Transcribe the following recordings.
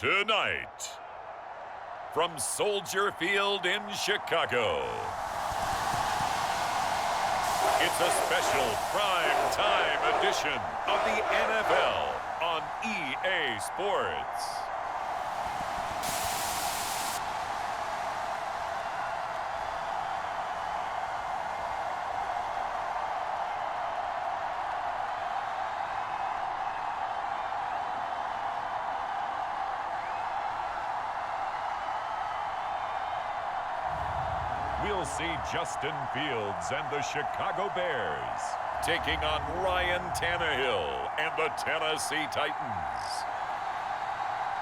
Tonight, from Soldier Field in Chicago, it's a special prime time edition of the NFL on EA Sports. We'll see Justin Fields and the Chicago Bears taking on Ryan Tannehill and the Tennessee Titans.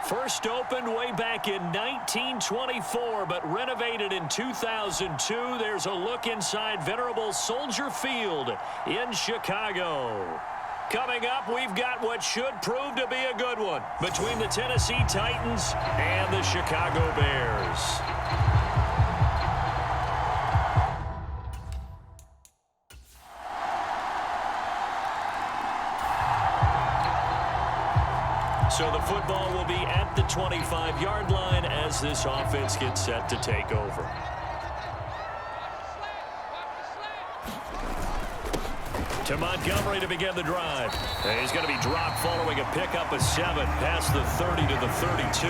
First opened way back in 1924, but renovated in 2002. There's a look inside venerable Soldier Field in Chicago. Coming up, we've got what should prove to be a good one between the Tennessee Titans and the Chicago Bears. So the football will be at the 25-yard line as this offense gets set to take over. To Montgomery to begin the drive. He's going to be dropped following a pickup of 7 past the 30 to the 32.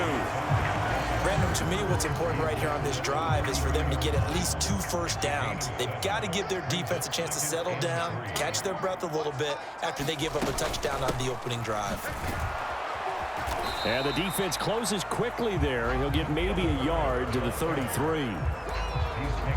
Brandon, to me, what's important right here on this drive is for them to get at least 2 first downs. They've got to give their defense a chance to settle down, catch their breath a little bit after they give up a touchdown on the opening drive. And the defense closes quickly there. He'll get maybe a yard to the 33.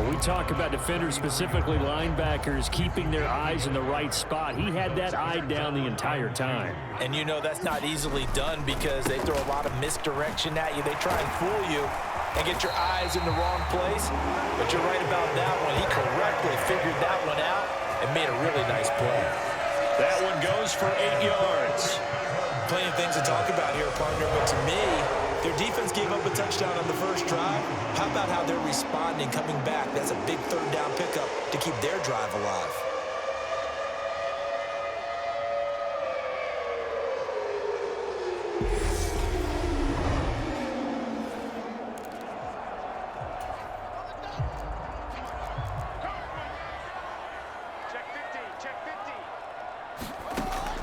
When we talk about defenders, specifically linebackers, keeping their eyes in the right spot, he had that eye down the entire time. And you know that's not easily done because they throw a lot of misdirection at you. They try and fool you and get your eyes in the wrong place. But you're right about that one. He correctly figured that one out and made a really nice play. That one goes for 8 yards. Plenty of things to talk about here, partner, but to me, their defense gave up a touchdown on the first drive. How about how they're responding, coming back? That's a big third down pickup to keep their drive alive.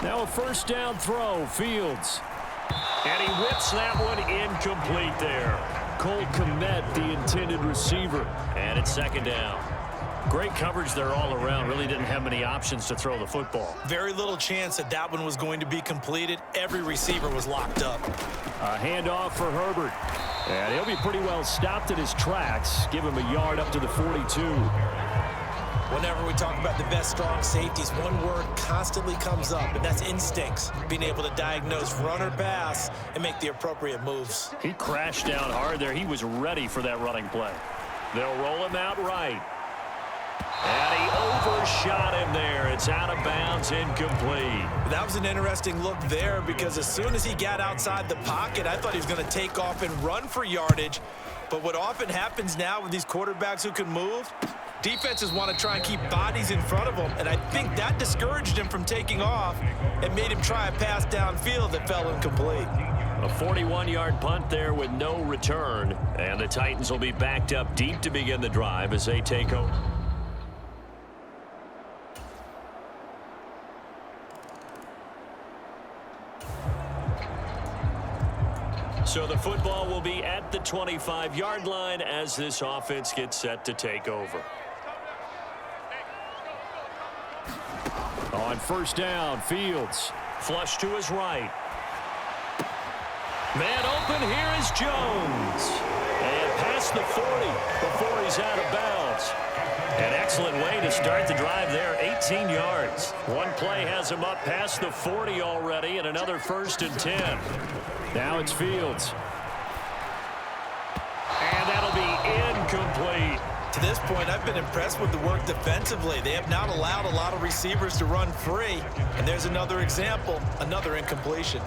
Now a first down throw, Fields. And he whips that one incomplete there. Cole Kmet, the intended receiver. And it's second down. Great coverage there all around. Really didn't have many options to throw the football. Very little chance that that one was going to be completed. Every receiver was locked up. A handoff for Herbert. And he'll be pretty well stopped in his tracks. Give him a yard up to the 42. Whenever we talk about the best strong safeties, one word constantly comes up, and that's instincts. Being able to diagnose run or pass and make the appropriate moves. He crashed down hard there. He was ready for that running play. They'll roll him out right. And he overshot him there. It's out of bounds, incomplete. That was an interesting look there because as soon as he got outside the pocket, I thought he was going to take off and run for yardage. But what often happens now with these quarterbacks who can move, defenses want to try and keep bodies in front of them, and I think that discouraged him from taking off and made him try a pass downfield that fell incomplete. A 41-yard punt there with no return, and the Titans will be backed up deep to begin the drive as they take over. So the football will be at the 25-yard line as this offense gets set to take over. On first down, Fields. Flush to his right. Man open, here is Jones. And past the 40 before he's out of bounds. An excellent way to start the drive there, 18 yards. One play has him up past the 40 already, and another 1st and 10. Now it's Fields. And that'll be incomplete. To this point, I've been impressed with the work defensively. They have not allowed a lot of receivers to run free. And there's another example, another incompletion.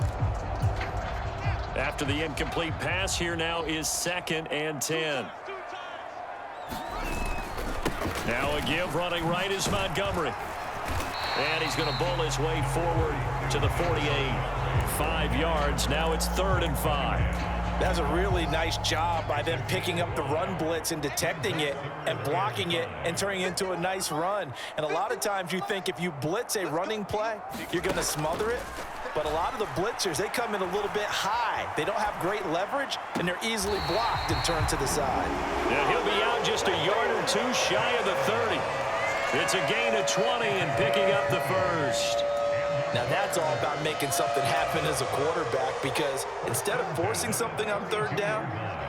After the incomplete pass, here now is 2nd and 10. Now a give running right is Montgomery. And he's going to bull his way forward to the 48. 5 yards. Now it's 3rd and 5. That's a really nice job by them picking up the run blitz and detecting it and blocking it and turning it into a nice run. And a lot of times you think if you blitz a running play, you're going to smother it. But a lot of the blitzers, they come in a little bit high. They don't have great leverage, and they're easily blocked and turned to the side. And he'll be out just a yard or two shy of the 30. It's a gain of 20 and picking up the 1st. Now that's all about making something happen as a quarterback, because instead of forcing something on 3rd down,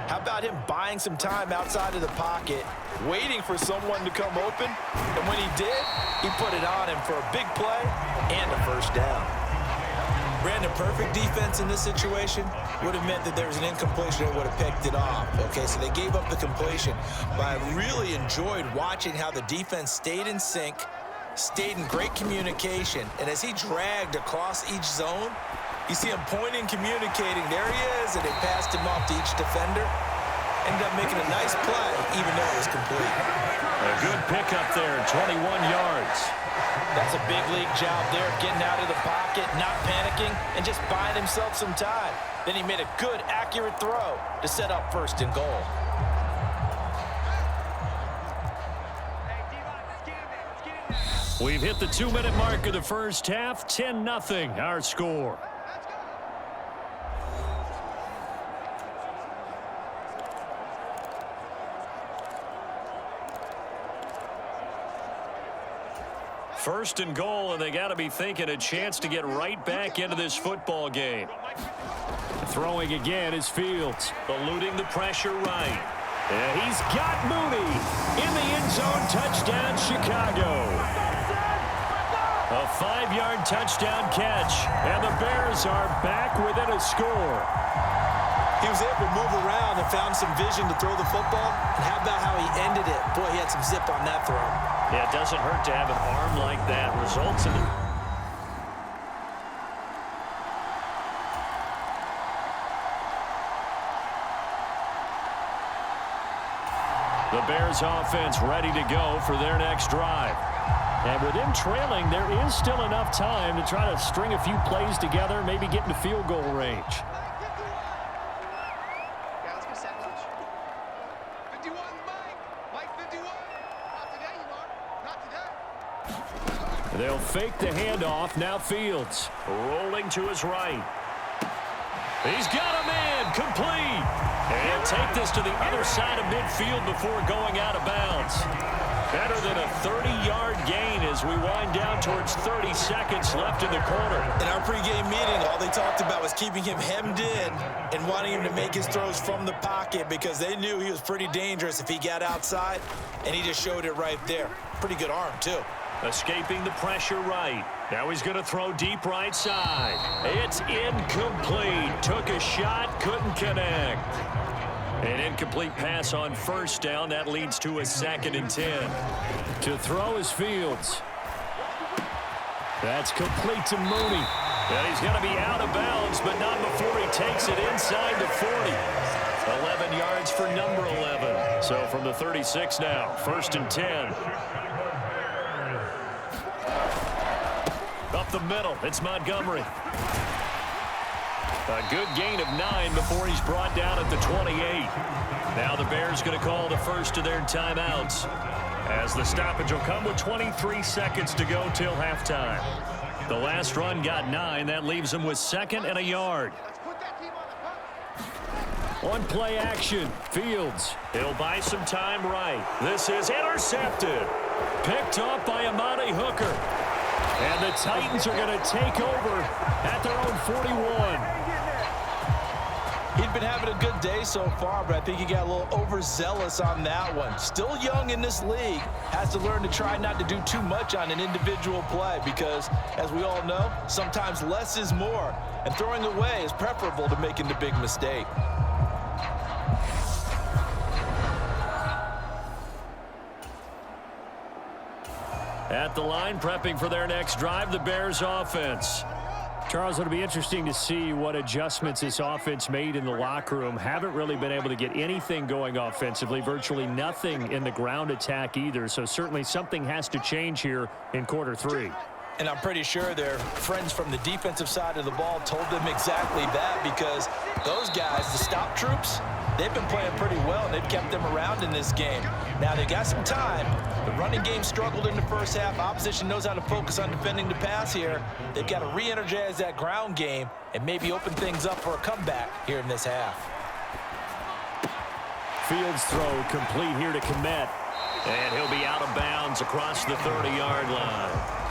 how about him buying some time outside of the pocket, waiting for someone to come open, and when he did, he put it on him for a big play and a 1st down. Brandon, perfect defense in this situation would have meant that there was an incompletion that would have picked it off. Okay, so they gave up the completion, but I really enjoyed watching how the defense stayed in sync, stayed in great communication, and as he dragged across each zone, you see him pointing, communicating, there he is, and they passed him off to each defender. Ended up making a nice play, even though it was complete. A good pickup there, 21 yards. That's a big league job there, getting out of the pocket, not panicking, and just buying himself some time. Then he made a good, accurate throw to set up 1st and goal. We've hit the 2-minute mark of the 1st half, 10-0 our score. First and goal, and they got to be thinking a chance to get right back into this football game. Throwing again is Fields, eluding the pressure right. And he's got Mooney in the end zone. Touchdown, Chicago. A 5-yard touchdown catch, and the Bears are back within a score. He was able to move around and found some vision to throw the football. And how about how he ended it? Boy, he had some zip on that throw. Yeah, it doesn't hurt to have an arm like that. Results in it. The Bears offense ready to go for their next drive. And with them trailing, there is still enough time to try to string a few plays together, maybe get into field goal range. They'll fake the handoff. Now Fields rolling to his right. He's got a man complete. And take this to the other side of midfield before going out of bounds. Better than a 30-yard gain as we wind down towards 30 seconds left in the quarter. In our pregame meeting, all they talked about was keeping him hemmed in and wanting him to make his throws from the pocket because they knew he was pretty dangerous if he got outside, and he just showed it right there. Pretty good arm, too. Escaping the pressure right. Now he's going to throw deep right side. It's incomplete. Took a shot, couldn't connect. An incomplete pass on 1st down. That leads to a 2nd and 10. To throw is Fields. That's complete to Mooney. And he's going to be out of bounds, but not before he takes it inside the 40. 11 yards for number 11. So from the 36 now, 1st and 10. Up the middle, it's Montgomery. A good gain of 9 before he's brought down at the 28. Now the Bears going to call the first of their timeouts, as the stoppage will come with 23 seconds to go till halftime. The last run got 9. That leaves them with 2nd and a yard. On play action, Fields. He'll buy some time right. This is intercepted. Picked off by Amani Hooker. And the Titans are going to take over at their own 41. He'd been having a good day so far, but I think he got a little overzealous on that one. Still young in this league, has to learn to try not to do too much on an individual play because, as we all know, sometimes less is more, and throwing away is preferable to making the big mistake. At the line, prepping for their next drive, the Bears offense. Charles, it'll be interesting to see what adjustments this offense made in the locker room. Haven't really been able to get anything going offensively, virtually nothing in the ground attack either. So certainly something has to change here in quarter three. And I'm pretty sure their friends from the defensive side of the ball told them exactly that because those guys, the stop troops, they've been playing pretty well, and they've kept them around in this game. Now, they got some time. The running game struggled in the first half. Opposition knows how to focus on defending the pass here. They've got to re-energize that ground game and maybe open things up for a comeback here in this half. Fields throw complete here to Kmet. And he'll be out of bounds across the 30-yard line.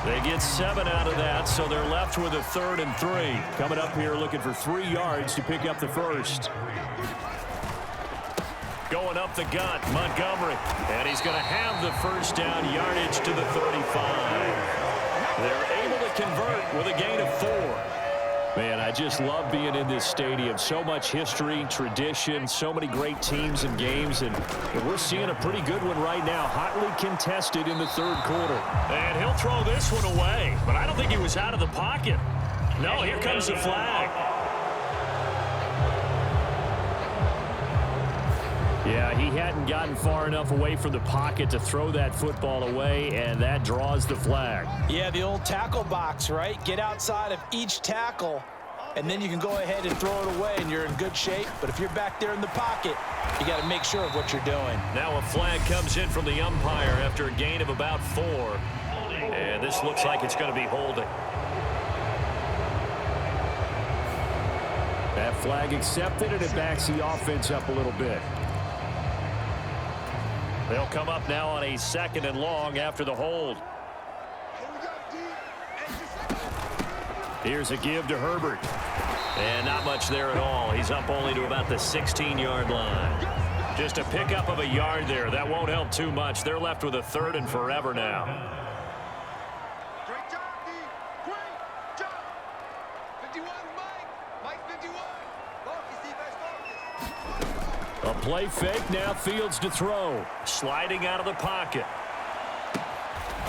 They get 7 out of that, so they're left with a 3rd and 3. Coming up here looking for 3 yards to pick up the first. Going up the gut, Montgomery. And he's going to have the first down, yardage to the 35. They're able to convert with a gain of 4. Man, I just love being in this stadium. So much history, tradition, so many great teams and games, and we're seeing a pretty good one right now, hotly contested in the 3rd quarter. And he'll throw this one away, but I don't think he was out of the pocket. No, here comes the flag. Yeah, he hadn't gotten far enough away from the pocket to throw that football away, and that draws the flag. Yeah, the old tackle box, right? Get outside of each tackle, and then you can go ahead and throw it away, and you're in good shape. But if you're back there in the pocket, you got to make sure of what you're doing. Now a flag comes in from the umpire after a gain of about 4. And this looks like it's going to be holding. That flag accepted, and it backs the offense up a little bit. They'll come up now on a 2nd and long after the hold. Here's a give to Herbert. And not much there at all. He's up only to about the 16-yard line. Just a pickup of a yard there. That won't help too much. They're left with a 3rd and forever now. Great job, D. Great job. 51, Mike 51. Focus, defense, focus. A play fake, now Fields to throw. Sliding out of the pocket.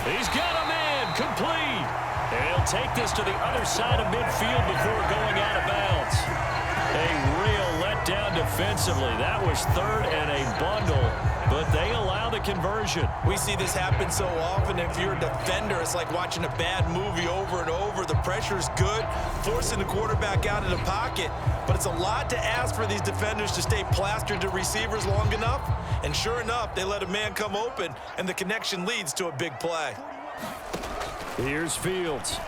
He's got a man, complete. And he'll take this to the other side of midfield before going out of bounds. A real letdown defensively. That was 3rd and a bundle, but they allow the conversion. We see this happen so often. If you're a defender, it's like watching a bad movie over and over. The pressure's good, forcing the quarterback out of the pocket. But it's a lot to ask for these defenders to stay plastered to receivers long enough. And sure enough, they let a man come open, and the connection leads to a big play. Here's Fields.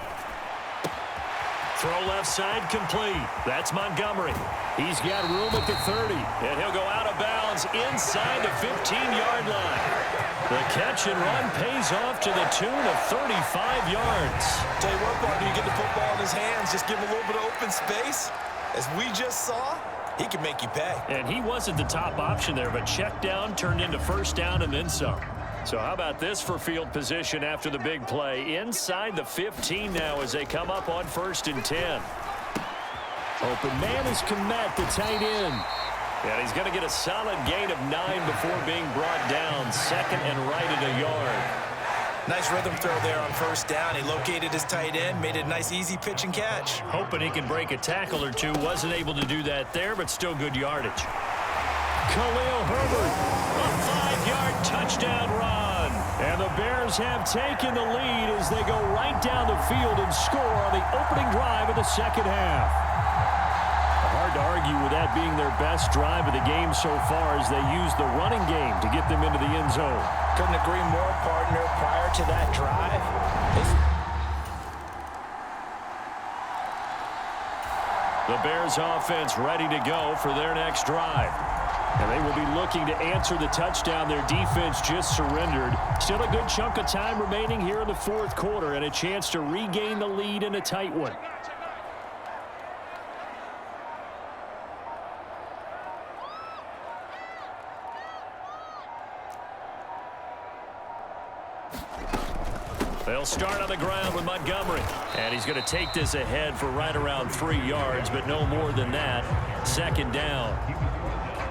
Throw left side complete. That's Montgomery. He's got room at the 30, and he'll go out of bounds inside the 15-yard line. The catch and run pays off to the tune of 35 yards. Tell you what, partner, you get the football in his hands, just give him a little bit of open space. As we just saw, he can make you pay. And he wasn't the top option there, but check down turned into first down and then some. So how about this for field position after the big play? Inside the 15 now as they come up on 1st and 10. Open man is Kmet, the tight end. And he's going to get a solid gain of 9 before being brought down. 2nd and right at a yard. Nice rhythm throw there on 1st down. He located his tight end, made it a nice easy pitch and catch. Hoping he can break a tackle or two. Wasn't able to do that there, but still good yardage. Khalil Herbert, a 5-yard touchdown run. And the Bears have taken the lead as they go right down the field and score on the opening drive of the 2nd half. Hard to argue with that being their best drive of the game so far as they use the running game to get them into the end zone. Couldn't agree more, partner. Prior to that drive, the Bears offense ready to go for their next drive. And they will be looking to answer the touchdown their defense just surrendered. Still a good chunk of time remaining here in the 4th quarter and a chance to regain the lead in a tight one. They'll start on the ground with Montgomery. And he's going to take this ahead for right around 3 yards, but no more than that. Second down.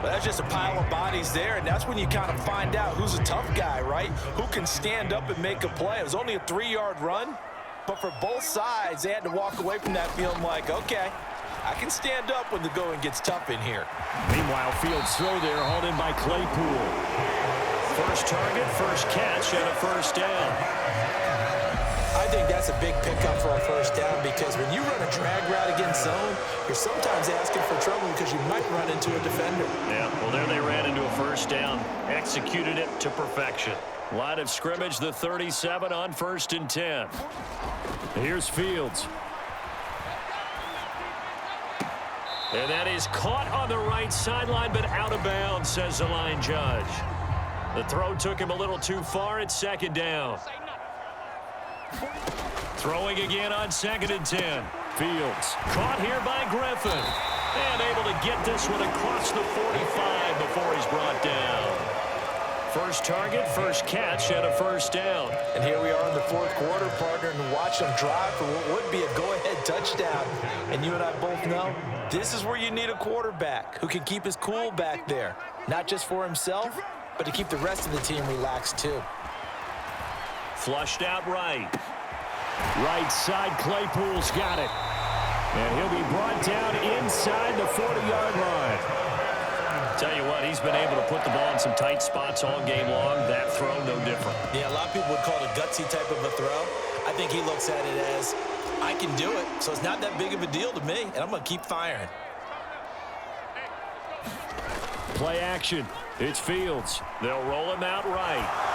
Well, that's just a pile of bodies there, and that's when you kind of find out who's a tough guy, right? Who can stand up and make a play. It was only a 3-yard run, but for both sides, they had to walk away from that feeling like, okay, I can stand up when the going gets tough in here. Meanwhile, Fields throw there, hauled in by Claypool. First target, first catch, and a first down. I think that's a big pickup for a first down because when you run a drag route against zone, you're sometimes asking for trouble because you might run into a defender. Yeah, well, there they ran into a first down. Executed it to perfection. Line of scrimmage, the 37 on 1st and 10. Here's Fields. And that is caught on the right sideline, but out of bounds, says the line judge. The throw took him a little too far. It's second down. Throwing again on 2nd and 10. Fields caught here by Griffin. And able to get this one across the 45 before he's brought down. First target, first catch, and a first down. And here we are in the 4th quarter, partner, and watch them drive for what would be a go-ahead touchdown. And you and I both know this is where you need a quarterback who can keep his cool back there. Not just for himself, but to keep the rest of the team relaxed too. Flushed out right. Right side, Claypool's got it. And he'll be brought down inside the 40-yard line. Tell you what, he's been able to put the ball in some tight spots all game long. That throw, no different. Yeah, a lot of people would call it a gutsy type of a throw. I think he looks at it as, I can do it, so it's not that big of a deal to me, and I'm going to keep firing. Play action. It's Fields. They'll roll him out right.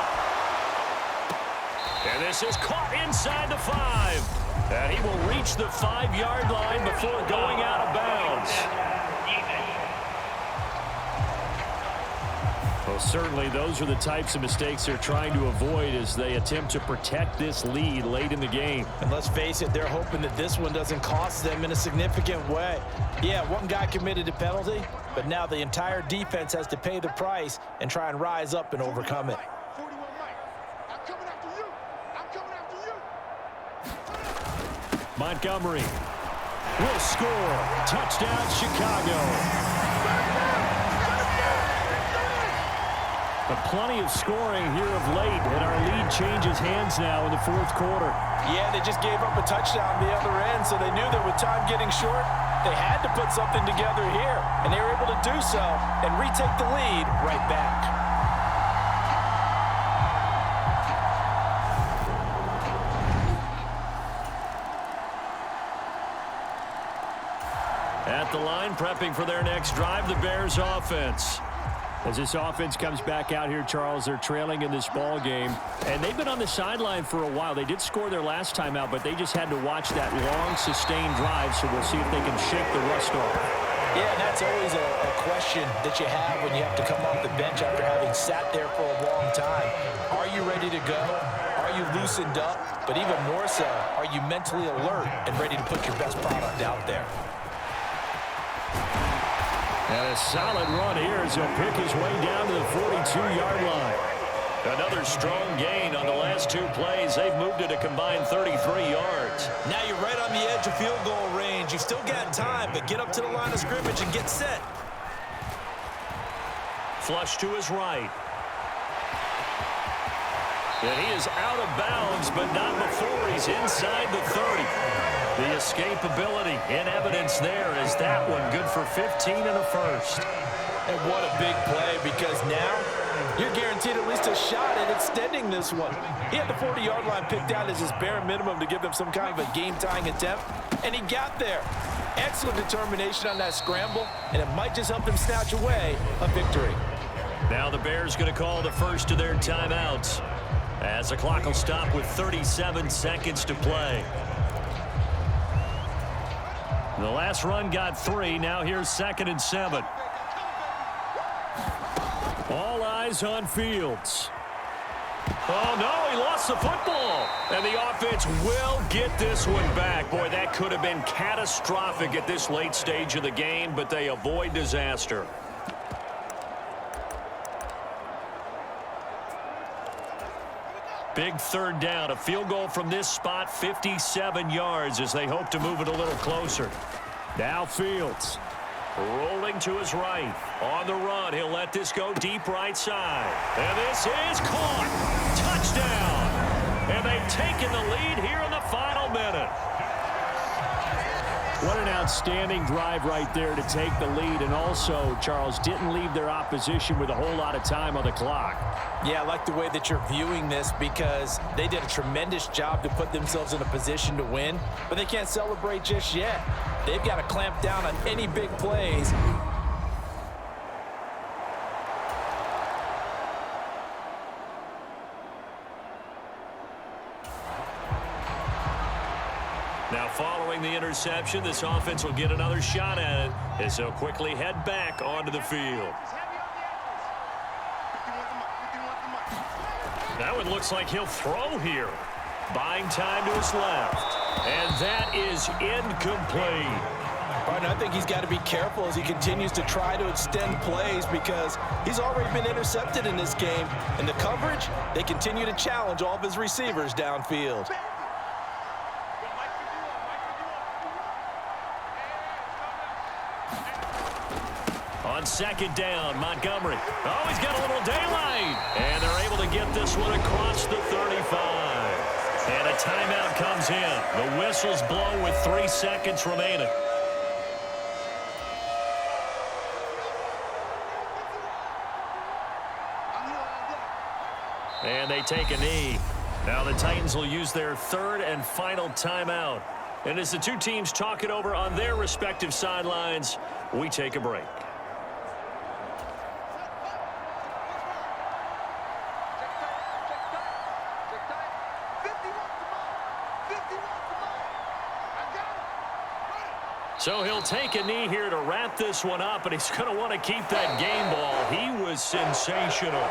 And this is caught inside the 5. And he will reach the 5-yard line before going out of bounds. Well, certainly those are the types of mistakes they're trying to avoid as they attempt to protect this lead late in the game. And let's face it, they're hoping that this one doesn't cost them in a significant way. Yeah, one guy committed a penalty, but now the entire defense has to pay the price and try and rise up and overcome it. Montgomery will score. Touchdown, Chicago. But plenty of scoring here of late, and our lead changes hands now in the 4th quarter. Yeah, they just gave up a touchdown the other end, so they knew that with time getting short, they had to put something together here, and they were able to do so and retake the lead right back. At the line, prepping for their next drive, the Bears offense. As this offense comes back out here, Charles, they're trailing in this ball game. And they've been on the sideline for a while. They did score their last time out, but they just had to watch that long, sustained drive, so we'll see if they can shake the rust off. Yeah, and that's always a question that you have when you have to come off the bench after having sat there for a long time. Are you ready to go? Are you loosened up? But even more so, are you mentally alert and ready to put your best product out there? And a solid run here as he'll pick his way down to the 42-yard line. Another strong gain on the last 2 plays. They've moved it a combined 33 yards. Now you're right on the edge of field goal range. You've still got time, but get up to the line of scrimmage and get set. Flush to his right. And he is out of bounds, but not before he's inside the 30. The escapability in evidence there is that one good for 15 and a first. And what a big play, because now you're guaranteed at least a shot at extending this one. He had the 40-yard line picked out as his bare minimum to give them some kind of a game-tying attempt, and he got there. Excellent determination on that scramble, and it might just help them snatch away a victory. Now the Bears going to call the first of their timeouts as the clock will stop with 37 seconds to play. The last run got 3. Now here's 2nd and 7. All eyes on Fields. Oh, no, he lost the football. And the offense will get this one back. Boy, that could have been catastrophic at this late stage of the game, but they avoid disaster. Big third down. A field goal from this spot, 57 yards as they hope to move it a little closer. Now Fields. Rolling to his right. On the run, he'll let this go deep right side. And this is caught. Touchdown. And they've taken the lead here in the final minute. What an outstanding drive right there to take the lead. And also, Charles, didn't leave their opposition with a whole lot of time on the clock. Yeah, I like the way that you're viewing this because they did a tremendous job to put themselves in a position to win, but they can't celebrate just yet. They've got to clamp down on any big plays. Now following the interception, this offense will get another shot at it as they'll quickly head back onto the field. That one looks like he'll throw here. Buying time to his left. And that is incomplete. Partner, I think he's got to be careful as he continues to try to extend plays because he's already been intercepted in this game. And the coverage, they continue to challenge all of his receivers downfield. On second down, Montgomery. Oh, he's got a little daylight. And they're able to get this one across the 35. And a timeout comes in. The whistles blow with 3 seconds remaining. And they take a knee. Now the Titans will use their third and final timeout. And as the two teams talk it over on their respective sidelines, we take a break. So he'll take a knee here to wrap this one up, and he's going to want to keep that game ball. He was sensational.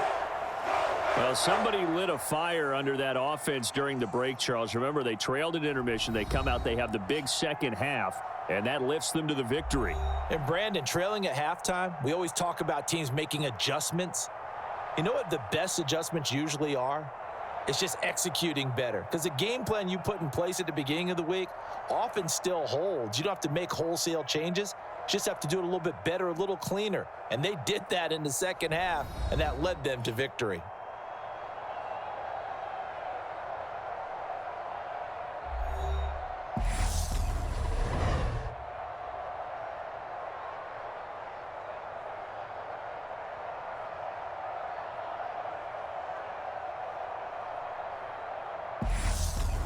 Well, somebody lit a fire under that offense during the break, Charles. Remember, they trailed at intermission. They come out, they have the big second half, and that lifts them to the victory. And Brandon, trailing at halftime, we always talk about teams making adjustments. You know what the best adjustments usually are? It's just executing better. Because the game plan you put in place at the beginning of the week often still holds. You don't have to make wholesale changes. You just have to do it a little bit better, a little cleaner. And they did that in the second half, and that led them to victory.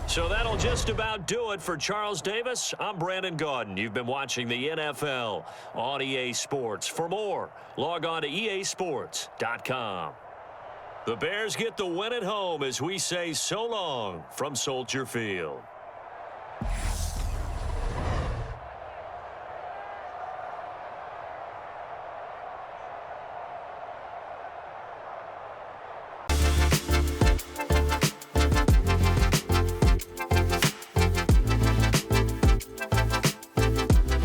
So that'll just about do it for Charles Davis. I'm Brandon Gaudin. You've been watching the NFL on EA Sports. For more, log on to easports.com. The Bears get the win at home as we say so long from Soldier Field.